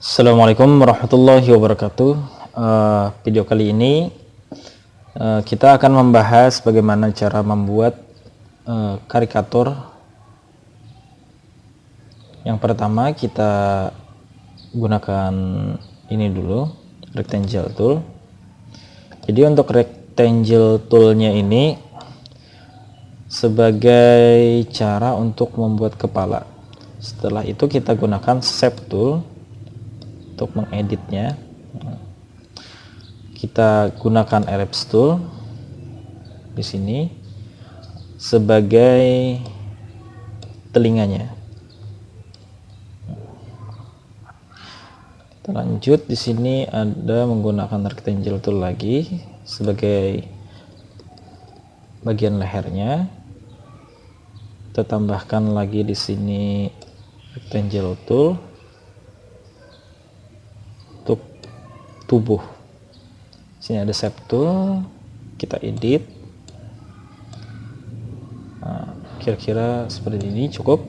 Assalamualaikum warahmatullahi wabarakatuh. Video kali ini kita akan membahas bagaimana cara membuat karikatur. Yang pertama kita gunakan ini dulu, rectangle tool. Jadi untuk rectangle toolnya ini sebagai cara untuk membuat kepala. Setelah itu kita gunakan shape tool untuk mengeditnya. Kita gunakan ellipse tool di sini sebagai telinganya. Kita lanjut, di sini ada menggunakan rectangle tool lagi sebagai bagian lehernya. Kita tambahkan lagi di sini rectangle tool untuk tubuh. Sini ada shape tool, kita edit. Kira-kira seperti ini cukup.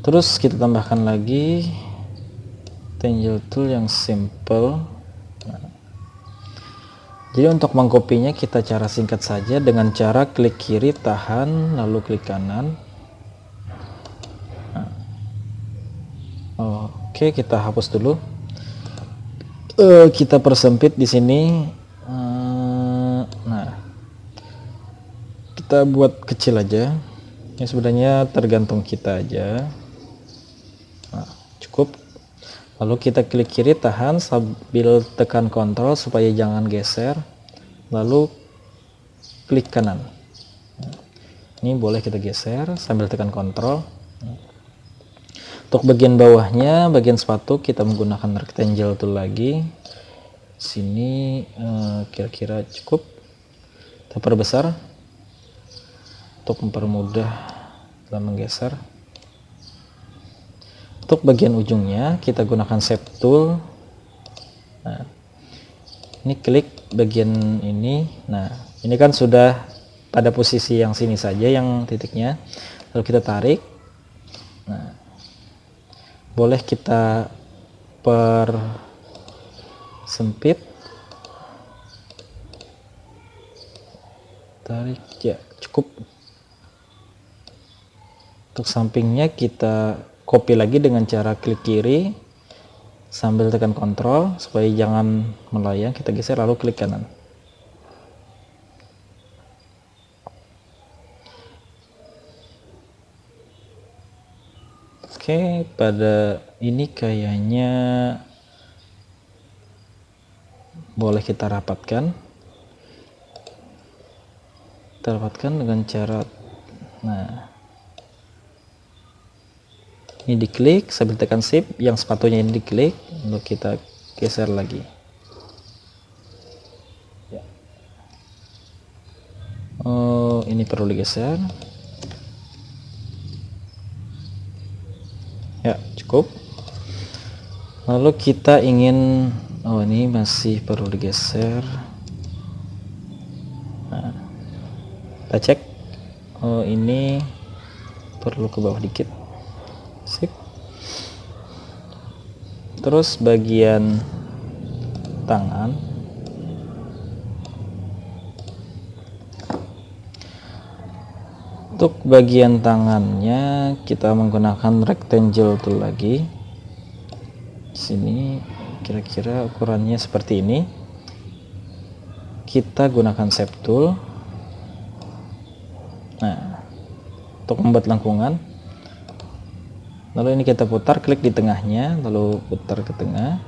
Terus kita tambahkan lagi rectangle tool yang simple. Jadi untuk mengkopinya kita cara singkat saja dengan cara klik kiri, tahan, lalu klik kanan. Oke, kita hapus dulu. Kita persempit di sini. Nah, kita buat kecil aja. Ya sebenarnya tergantung kita aja. Nah, cukup. Lalu kita klik kiri, tahan sambil tekan kontrol supaya jangan geser. Lalu klik kanan. Ini boleh kita geser sambil tekan kontrol. Untuk bagian bawahnya, bagian sepatu, kita menggunakan rectangle tool lagi. Sini kira-kira cukup. Kita perbesar untuk mempermudah dalam menggeser. Untuk bagian ujungnya kita gunakan shape tool. Nah, ini klik bagian ini. Nah, ini kan sudah pada posisi yang sini saja, yang titiknya. Lalu kita tarik. Nah, boleh kita persempit, tarik, ya cukup. Untuk sampingnya kita copy lagi dengan cara klik kiri sambil tekan kontrol supaya jangan melayang. Kita geser lalu klik kanan. Oke, pada ini kayaknya boleh kita rapatkan. Kita rapatkan dengan cara, nah, ini diklik sambil tekan shift, yang sepatunya ini diklik, lalu kita geser lagi. Ya. Oh, ini perlu digeser. Ya, cukup. Lalu kita ingin, oh ini masih perlu digeser. Nah, kita cek, oh ini perlu ke bawah dikit. Sip. Terus bagian tangan, untuk bagian tangannya kita menggunakan rectangle tool lagi. Sini kira-kira ukurannya seperti ini. Kita gunakan shape tool. Nah, untuk membuat lengkungan, lalu ini kita putar, klik di tengahnya, lalu putar ke tengah.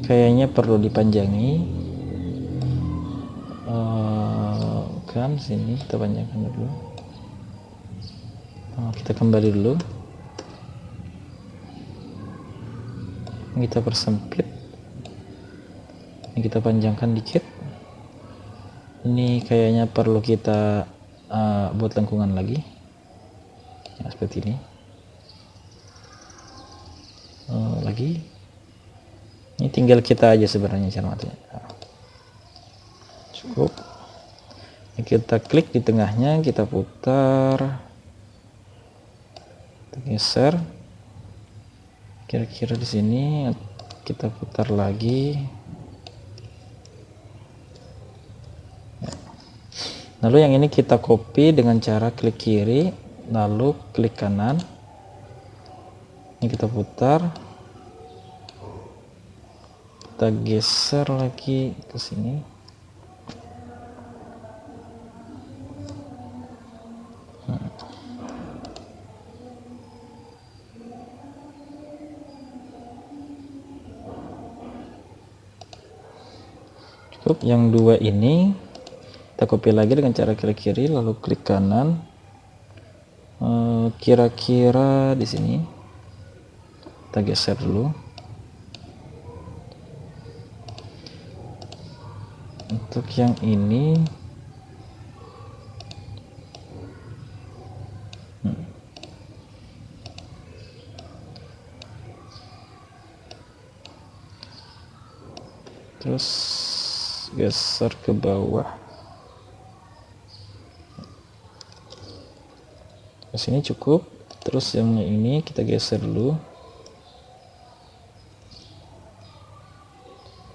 Kayaknya perlu dipanjangi. Kan sini kita panjangkan dulu. Kita kembali dulu. Kita persempit. Ini kita panjangkan dikit. Ini kayaknya perlu kita buat lengkungan lagi. Ya, seperti ini. Lagi. Ini tinggal kita aja sebenarnya cara matanya. Cukup. Kita klik di tengahnya, kita putar, kita geser kira-kira di sini, kita putar lagi. Lalu yang ini kita copy dengan cara klik kiri lalu klik kanan, ini kita putar, kita geser lagi ke sini. Cukup. Yang dua ini kita copy lagi dengan cara klik kiri lalu klik kanan, kira-kira di sini kita geser dulu. Untuk yang ini terus geser ke bawah ke sini cukup. Terus yang ini kita geser dulu,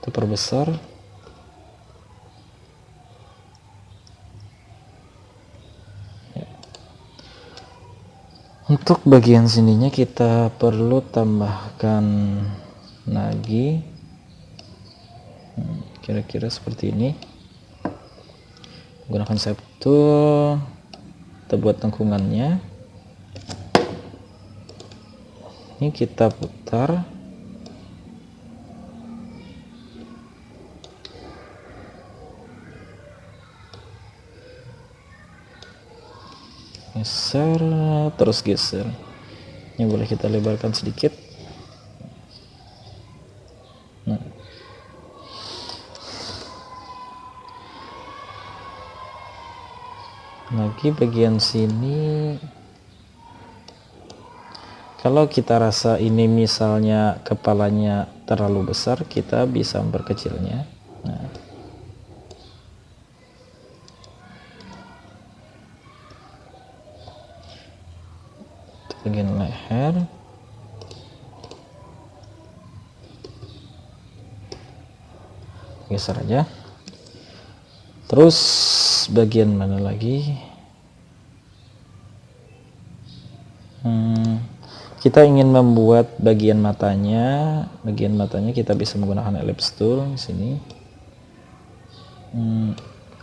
kita perbesar. Ya. Untuk bagian sininya kita perlu tambahkan lagi kira-kira seperti ini. Menggunakan shape tool, kita buat lengkungannya. Ini kita putar, geser, terus geser. Ini boleh kita lebarkan sedikit. Nah, lagi bagian sini, kalau kita rasa ini misalnya kepalanya terlalu besar, kita bisa memperkecilnya. Nah, bagian leher, geser aja. Terus bagian mana lagi? Kita ingin membuat bagian matanya. Bagian matanya kita bisa menggunakan ellipse tool di sini.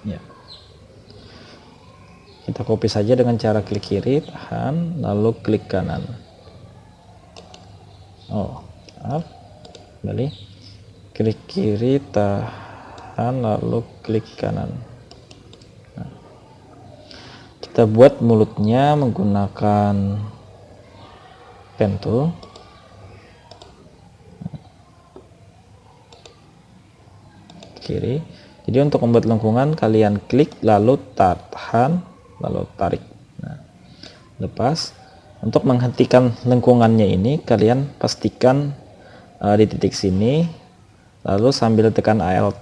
Ya. Kita copy saja dengan cara klik kiri, tahan, lalu klik kanan. Oh, maaf, kembali. Klik kiri, tahan, lalu klik kanan. Nah, kita buat mulutnya menggunakan pen tool. Kiri. Jadi untuk membuat lengkungan kalian klik lalu tahan lalu tarik. Nah, lepas. Untuk menghentikan lengkungannya ini kalian pastikan di titik sini, lalu sambil tekan Alt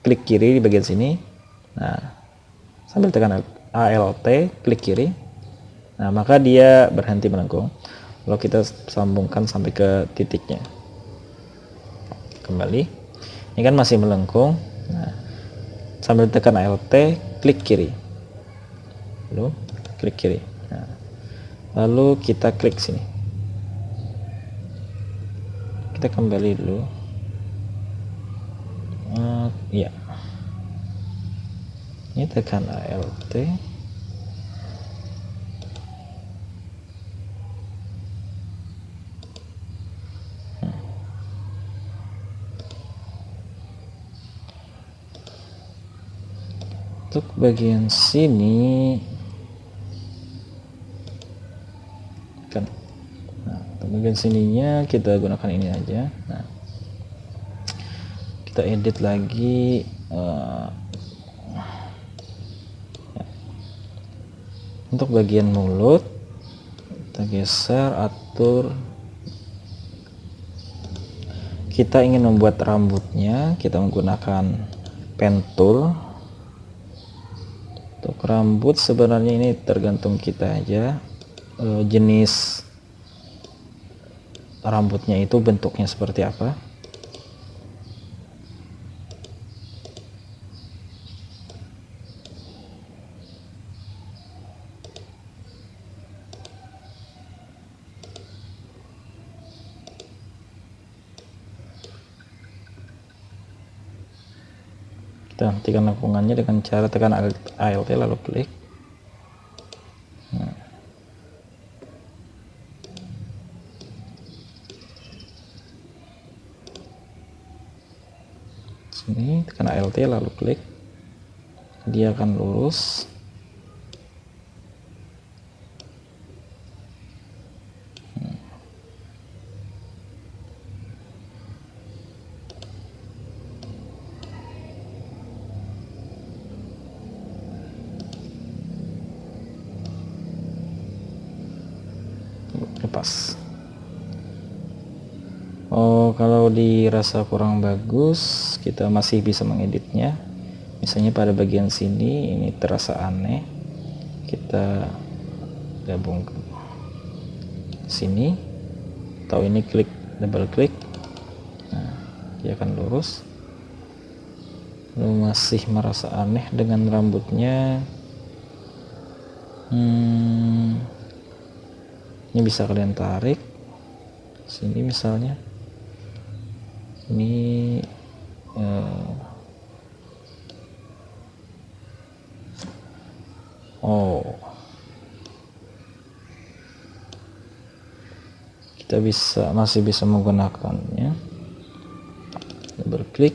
klik kiri di bagian sini. Nah, sambil tekan Alt klik kiri, nah maka dia berhenti melengkung. Lalu kita sambungkan sampai ke titiknya. Kembali, ini kan masih melengkung. Nah, sambil tekan Alt klik kiri, lalu klik kiri. Nah, lalu kita klik sini, kita kembali dulu. Ya, ini tekan Alt. Untuk bagian sini kan, nah, untuk bagian sininya kita gunakan ini aja. Nah, kita edit lagi. Ya. Untuk bagian mulut kita geser, atur. Kita ingin membuat rambutnya, kita menggunakan pen tool. rambut sebenarnya ini tergantung kita aja, jenis rambutnya itu bentuknya seperti apa. Kita hentikan lengkungannya dengan cara tekan Alt lalu klik. Nah. Sini tekan Alt lalu klik, dia akan lurus. Lepas. Oh, kalau dirasa kurang bagus, kita masih bisa mengeditnya. Misalnya pada bagian sini ini terasa aneh, kita gabung ke sini, atau ini klik, double klik, nah, dia akan lurus. Lalu masih merasa aneh dengan rambutnya, ini bisa kalian tarik sini misalnya, ini kita masih bisa menggunakannya, double klik.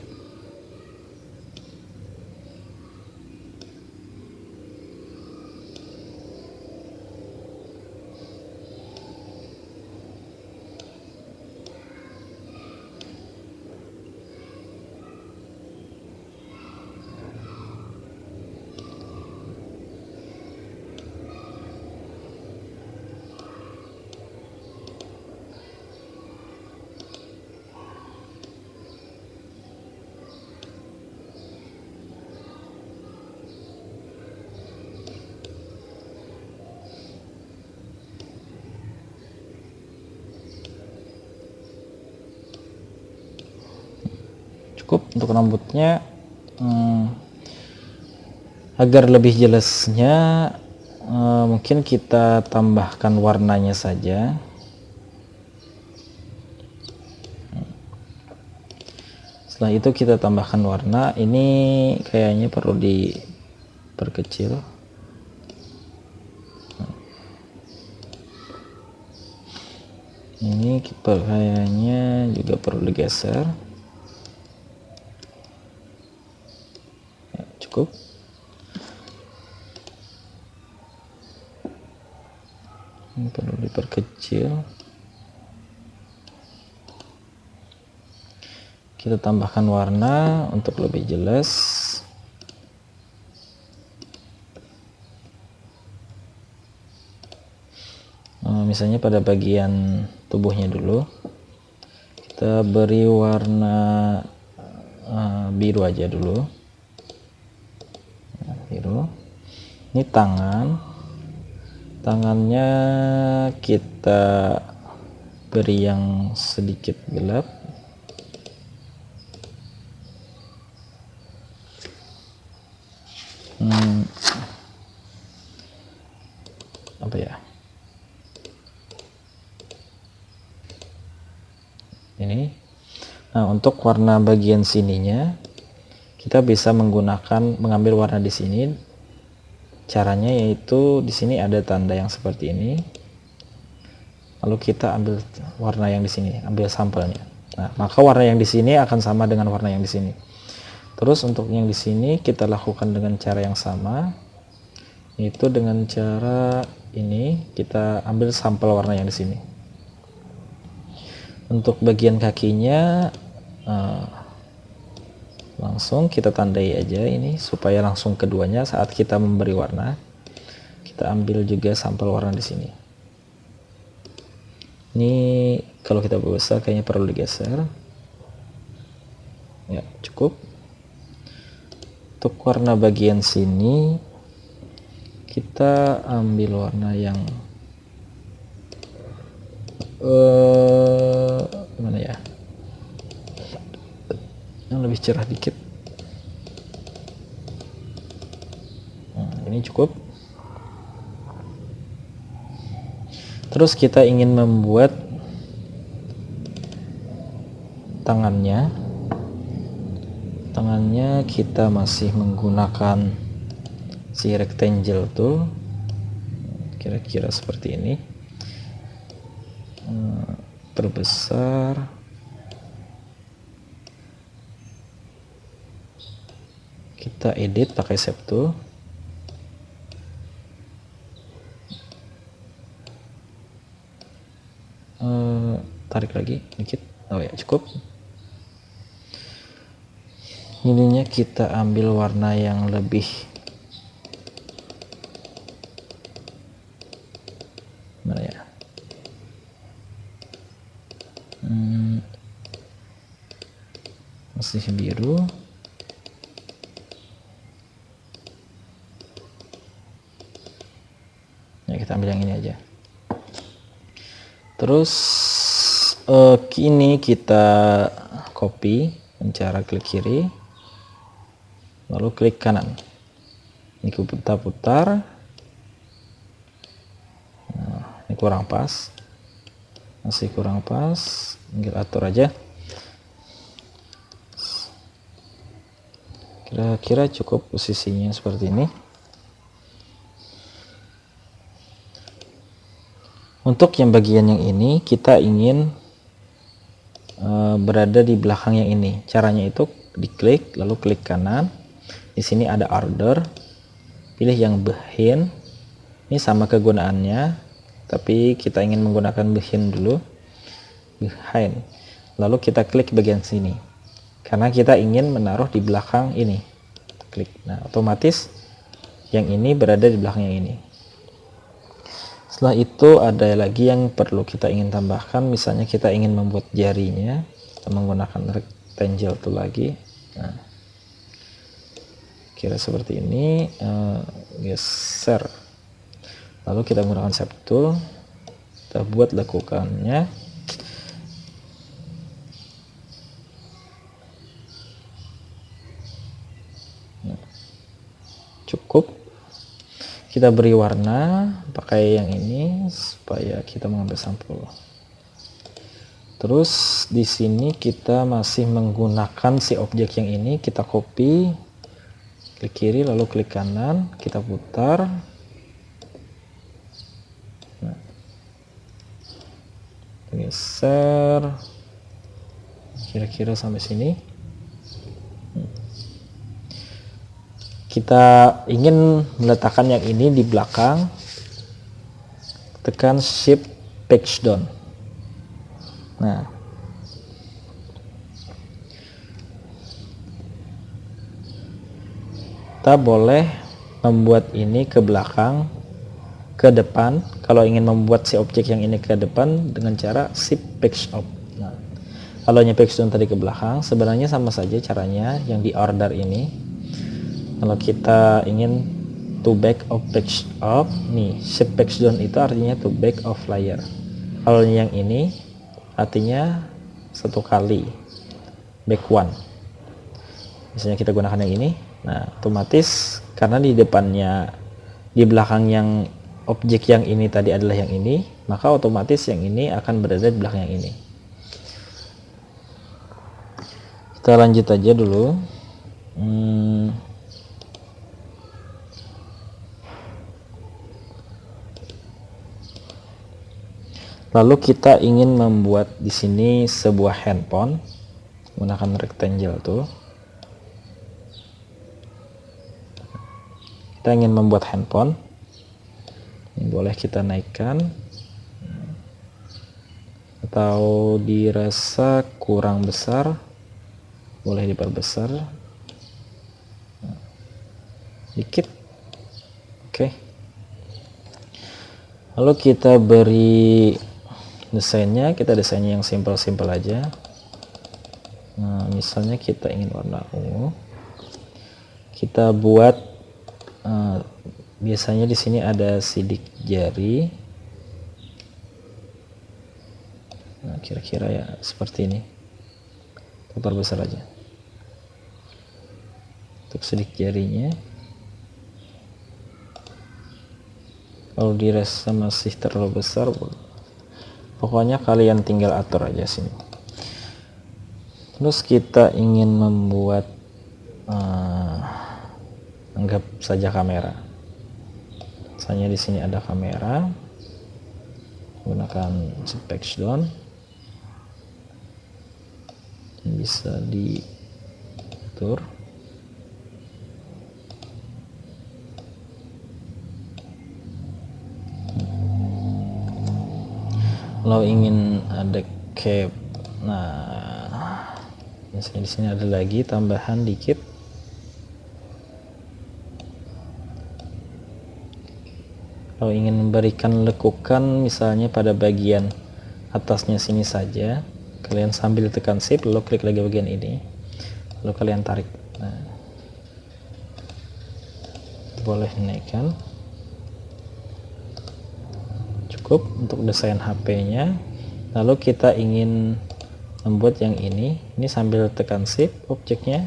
Cukup untuk rambutnya. Agar lebih jelasnya, mungkin kita tambahkan warnanya saja. Setelah itu kita tambahkan warna. Ini kayaknya perlu diperkecil. Ini kayaknya juga perlu digeser. Cukup. Ini perlu diperkecil. Kita tambahkan warna untuk lebih jelas. Misalnya pada bagian tubuhnya dulu, kita beri warna biru aja dulu. Biru. Ini tangannya kita beri yang sedikit gelap. Apa ya, ini. Nah, untuk warna bagian sininya kita bisa mengambil warna di sini. Caranya yaitu di sini ada tanda yang seperti ini, lalu kita ambil warna yang di sini, ambil sampelnya. Nah, maka warna yang di sini akan sama dengan warna yang di sini. Terus untuk yang di sini kita lakukan dengan cara yang sama, yaitu dengan cara ini, kita ambil sampel warna yang di sini. Untuk bagian kakinya langsung kita tandai aja ini supaya langsung keduanya saat kita memberi warna. Kita ambil juga sampel warna di sini. Ini kalau kita besar kayaknya perlu digeser. Ya, cukup. Untuk warna bagian sini kita ambil warna yang mana ya, yang lebih cerah dikit. Ini cukup. Terus kita ingin membuat tangannya kita masih menggunakan si rectangle tool, kira-kira seperti ini. Perbesar, kita edit pakai shape tool. Tarik lagi dikit. Oh ya, cukup. Ininya kita ambil warna yang lebih mana ya, masih biru. Ya, kita ambil yang ini aja. Terus ini kita copy dengan cara klik kiri, lalu klik kanan. Ini kita putar. Nah, ini kurang pas, masih kurang pas, tinggal atur aja. Kira-kira cukup posisinya seperti ini. Untuk yang bagian yang ini kita ingin berada di belakang yang ini. Caranya itu diklik lalu klik kanan. Di sini ada order, pilih yang behind. Ini sama kegunaannya, tapi kita ingin menggunakan behind dulu. Behind. Lalu kita klik bagian sini. Karena kita ingin menaruh di belakang ini. Klik. Nah, otomatis yang ini berada di belakang yang ini. Setelah itu ada lagi yang perlu kita ingin tambahkan, misalnya kita ingin membuat jarinya, kita menggunakan rectangle tool lagi. Nah, kira seperti ini, geser. Lalu kita menggunakan shape tool, kita buat lekukannya. Nah, cukup. Kita beri warna pakai yang ini supaya kita mengambil sampul. Terus di sini kita masih menggunakan si objek yang ini, kita copy, klik kiri lalu klik kanan, kita putar. Nah, geser kira-kira sampai sini. Kita ingin meletakkan yang ini di belakang, tekan shift page down. Nah, kita boleh membuat ini ke belakang, ke depan. Kalau ingin membuat si objek yang ini ke depan dengan cara shift page up. Nah, kalau page down tadi ke belakang, sebenarnya sama saja caranya yang di order ini. Kalau kita ingin to back of page up, nih shift page down itu artinya to back of layer. Kalau yang ini artinya satu kali back one. Misalnya kita gunakan yang ini, nah otomatis karena di depannya, di belakang yang objek yang ini tadi adalah yang ini, maka otomatis yang ini akan berada di belakang yang ini. Kita lanjut aja dulu. Lalu kita ingin membuat di sini sebuah handphone menggunakan rectangle tool. Kita ingin membuat handphone. Ini boleh kita naikkan atau dirasa kurang besar, boleh diperbesar dikit. Oke. Lalu kita beri desainnya, kita desainnya yang simple-simple aja. Nah, misalnya kita ingin warna ungu, kita buat biasanya di sini ada sidik jari. Nah, kira-kira ya seperti ini. Perbesar aja untuk sidik jarinya. Kalau dirasa masih terlalu besar, pokoknya kalian tinggal atur aja sini. Terus kita ingin membuat anggap saja kamera. Misalnya di sini ada kamera, gunakan Patchdown, bisa diatur. Kalau ingin ada cap, nah misalnya di sini ada lagi tambahan dikit. Kalau ingin memberikan lekukan misalnya pada bagian atasnya sini saja, kalian sambil tekan shift lalu klik lagi bagian ini, lalu kalian tarik. Nah, boleh naikkan. Cukup untuk desain HP-nya. Lalu kita ingin membuat yang ini sambil tekan shift objeknya.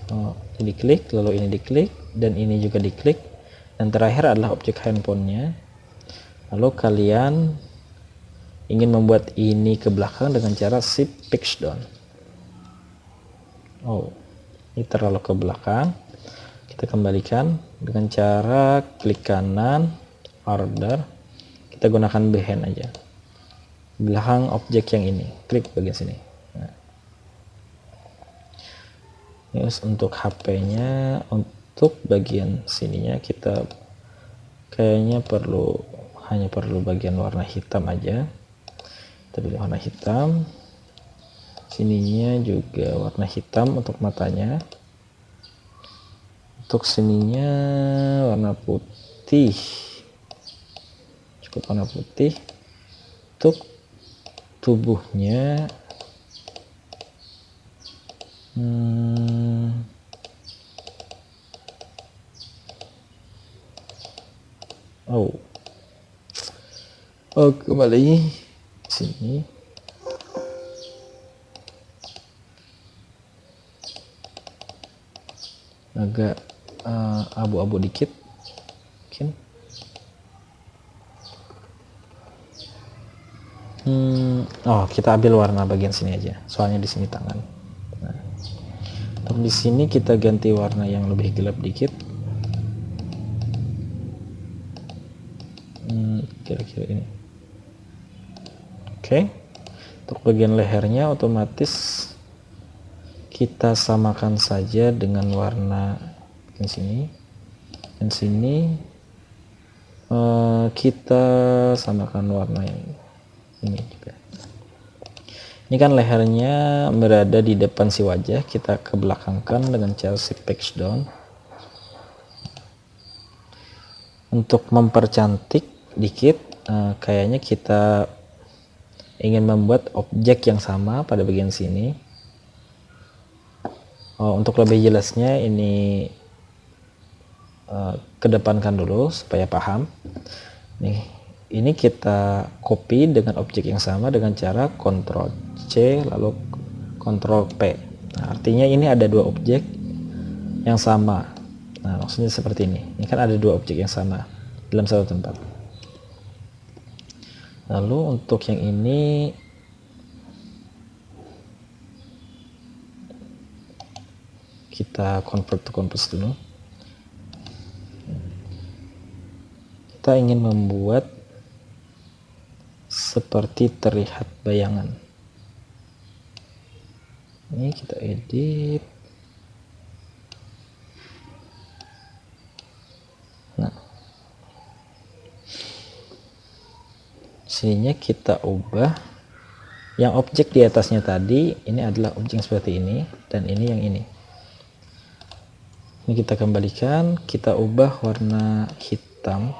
Ini diklik, lalu ini diklik, dan ini juga diklik, dan terakhir adalah objek handphonenya. Lalu kalian ingin membuat ini ke belakang dengan cara shift Patchdown. Ini terlalu ke belakang. Kita kembalikan dengan cara klik kanan, order, kita gunakan behind aja, belakang objek yang ini, klik bagian sini. Nah, terus untuk HP-nya, untuk bagian sininya kita kayaknya hanya perlu bagian warna hitam aja. Kita pilih warna hitam, sininya juga warna hitam untuk matanya. Untuk sininya warna putih, cukup warna putih. Untuk tubuhnya kembali sini. Agak abu-abu dikit mungkin. Kita ambil warna bagian sini aja, soalnya di sini tangan. Nah, untuk di sini kita ganti warna yang lebih gelap dikit. Kira-kira ini. Oke. Untuk bagian lehernya otomatis kita samakan saja dengan warna di sini. Dan sini kita samakan warna yang ini juga. Ini kan lehernya berada di depan si wajah, kita kebelakangkan dengan cara shift Patchdown. Untuk mempercantik dikit, kayaknya kita ingin membuat objek yang sama pada bagian sini. Untuk lebih jelasnya ini kedepankan dulu supaya paham. Ini kita copy dengan objek yang sama dengan cara Ctrl C lalu Ctrl P. Nah, artinya ini ada dua objek yang sama. Nah, maksudnya seperti ini. Ini kan ada dua objek yang sama dalam satu tempat. Lalu untuk yang ini kita convert to canvas dulu. Kita ingin membuat seperti terlihat bayangan. Ini kita edit. Nah, sininya kita ubah. Yang objek di atasnya tadi ini adalah objek seperti ini, dan ini yang ini. Ini kita kembalikan, kita ubah warna hitam.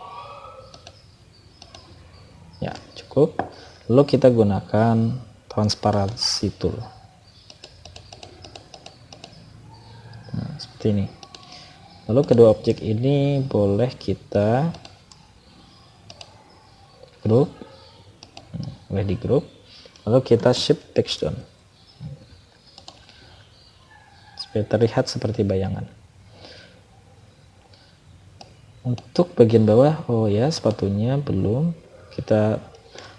Ya, cukup. Lalu kita gunakan transparansi tool. Nah, seperti ini. Lalu kedua objek ini boleh kita grup, boleh di grup. Lalu kita shift text down supaya terlihat seperti bayangan. Untuk bagian bawah, oh ya, sepatunya belum. Kita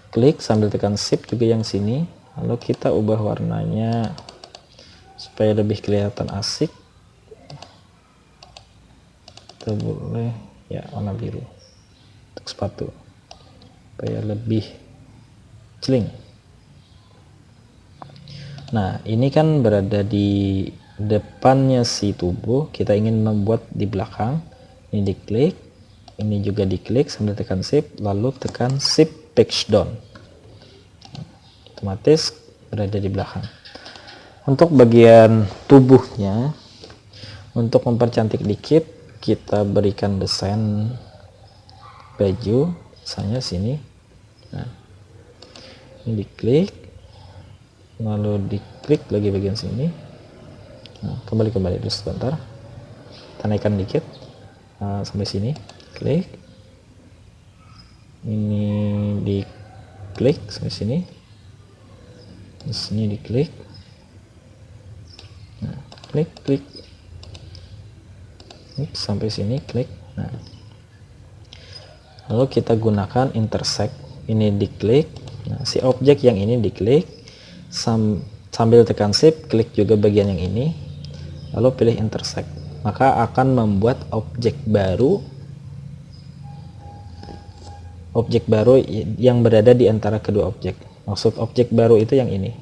klik sambil tekan shift juga yang sini. Lalu kita ubah warnanya supaya lebih kelihatan asik. Kita boleh ya warna biru untuk sepatu supaya lebih celing. Nah, ini kan berada di depannya si tubuh, kita ingin membuat di belakang. Ini diklik, ini juga diklik sambil tekan shift, lalu tekan shift text down, otomatis berada di belakang. Untuk bagian tubuhnya, untuk mempercantik dikit, kita berikan desain baju, misalnya sini. Nah, ini diklik, lalu diklik lagi bagian sini. Nah, kembali dulu sebentar, kita naikkan dikit sampai sini, klik, ini diklik sampai sini, di sini diklik, nah, klik sampai sini, klik. Nah, lalu kita gunakan intersect, ini diklik. Nah, si objek yang ini diklik sambil tekan shift, klik juga bagian yang ini, lalu pilih intersect, maka akan membuat objek baru yang berada di antara kedua objek. Maksud objek baru itu yang ini.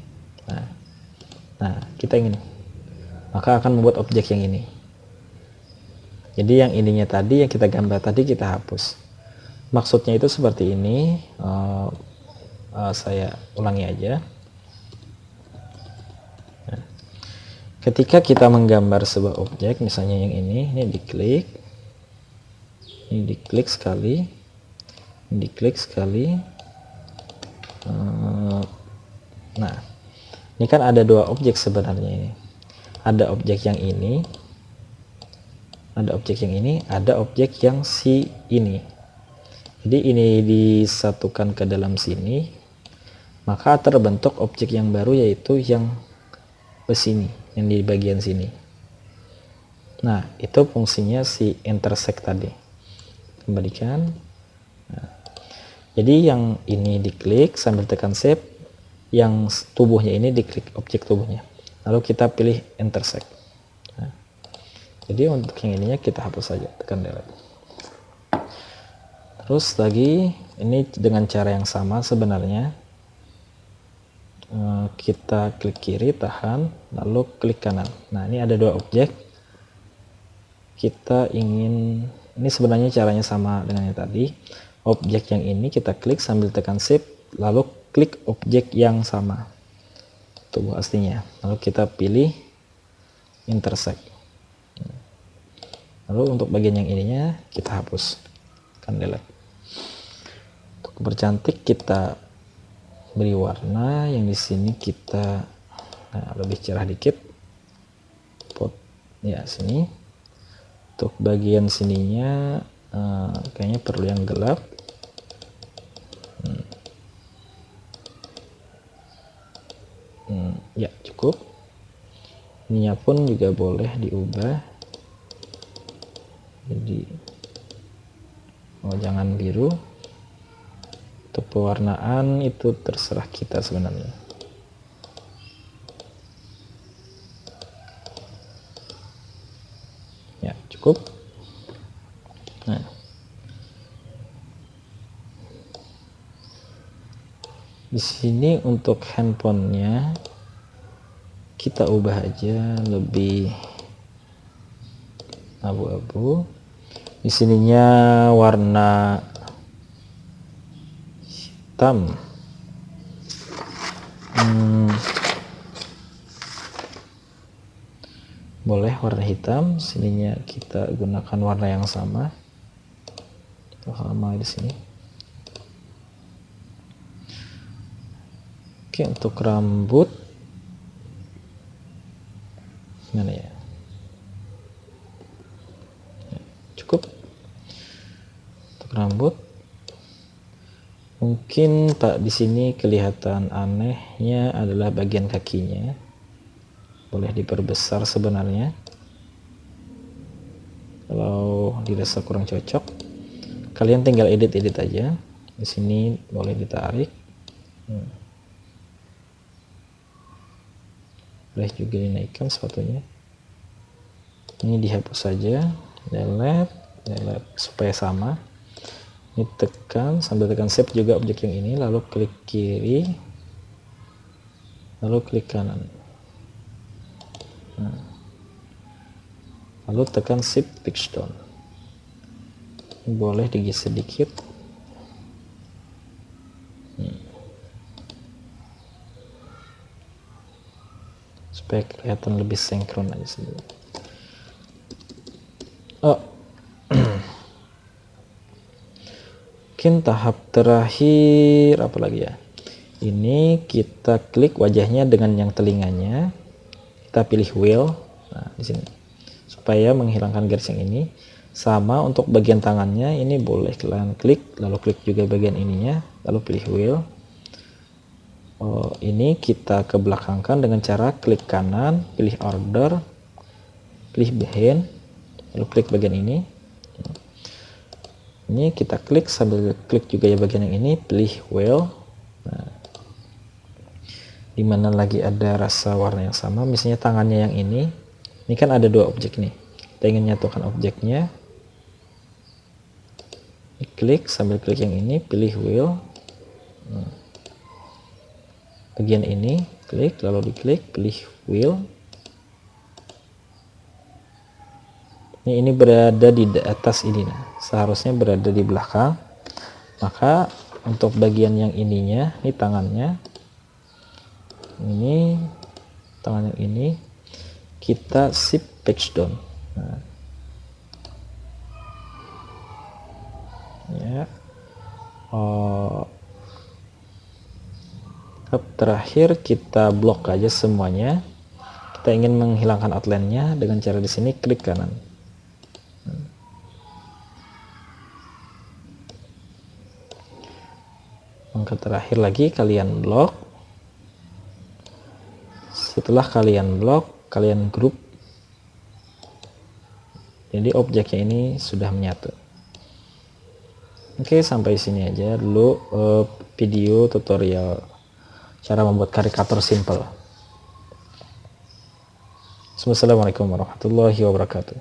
Nah, kita ingin, maka akan membuat objek yang ini. Jadi yang ininya tadi, yang kita gambar tadi, kita hapus. Maksudnya itu seperti ini. Saya ulangi aja. Nah, ketika kita menggambar sebuah objek, misalnya yang ini diklik, ini diklik sekali, ini diklik sekali. Nah, ini kan ada dua objek sebenarnya ini. Ada objek yang ini, ada objek yang ini, ada objek yang si ini. Jadi ini disatukan ke dalam sini, maka terbentuk objek yang baru, yaitu yang sini, yang di bagian sini. Nah, itu fungsinya si intersect tadi. Kembalikan. Nah, jadi yang ini diklik sambil tekan shift, yang tubuhnya ini diklik objek tubuhnya, lalu kita pilih intersect. Nah, jadi untuk yang ininya kita hapus saja, tekan delete. Terus lagi, ini dengan cara yang sama sebenarnya. Kita klik kiri, tahan, lalu klik kanan. Nah, ini ada dua objek. Kita ingin, ini sebenarnya caranya sama dengan yang tadi. Objek yang ini kita klik sambil tekan shift, lalu klik objek yang sama, tubuh aslinya, lalu kita pilih intersect. Lalu untuk bagian yang ininya kita hapus, tekan delete. Untuk percantik kita beri warna, yang di sini kita lebih cerah dikit, ya sini. Untuk bagian sininya kayaknya perlu yang gelap. Ya cukup. Ininya pun juga boleh diubah, jadi jangan biru. Untuk pewarnaan itu terserah kita sebenarnya. Ya cukup. Nah, di sini untuk handphonenya kita ubah aja lebih abu-abu. Di sininya warna hitam. Boleh warna hitam. Sininya kita gunakan warna yang sama. Sama di sini. Oke, untuk rambut gimana ya? cukup. Untuk rambut mungkin Pak di sini kelihatan anehnya adalah bagian kakinya, boleh diperbesar sebenarnya kalau dirasa kurang cocok. Kalian tinggal edit aja. Di sini boleh ditarik, boleh juga dinaikkan sepatunya. Ini dihapus saja, delete supaya sama. Ini tekan, sambil tekan shift juga objek yang ini, lalu klik kiri, lalu klik kanan, lalu tekan shift fix down. Boleh digeser sedikit, supaya kelihatan lebih sinkron aja sih. Mungkin tahap terakhir apa lagi ya, ini kita klik wajahnya dengan yang telinganya, kita pilih wheel, nah di sini supaya menghilangkan garis yang ini. Sama untuk bagian tangannya, ini boleh kalian klik, lalu klik juga bagian ininya, lalu pilih wheel. Ini kita kebelakangkan dengan cara klik kanan, pilih order, pilih behind, lalu klik bagian ini. Ini kita klik sambil klik juga ya bagian yang ini, pilih wheel. Nah, dimana lagi ada rasa warna yang sama, misalnya tangannya yang ini kan ada dua objek nih, kita ingin nyatukan objeknya, klik sambil klik yang ini, pilih wheel. Bagian ini klik, lalu diklik, pilih wheel. Ini berada di atas ini, nah seharusnya berada di belakang. Maka untuk bagian yang ininya, ini tangannya, ini tangan yang ini, kita shift fix down. Nah, ya. Terakhir kita blok aja semuanya. Kita ingin menghilangkan outline-nya dengan cara di sini klik kanan. Langkah terakhir lagi kalian blok. Setelah kalian blok, kalian group. Jadi objeknya ini sudah menyatu. Oke, sampai sini aja dulu video tutorial cara membuat karikatur simple. Wassalamualaikum warahmatullahi wabarakatuh.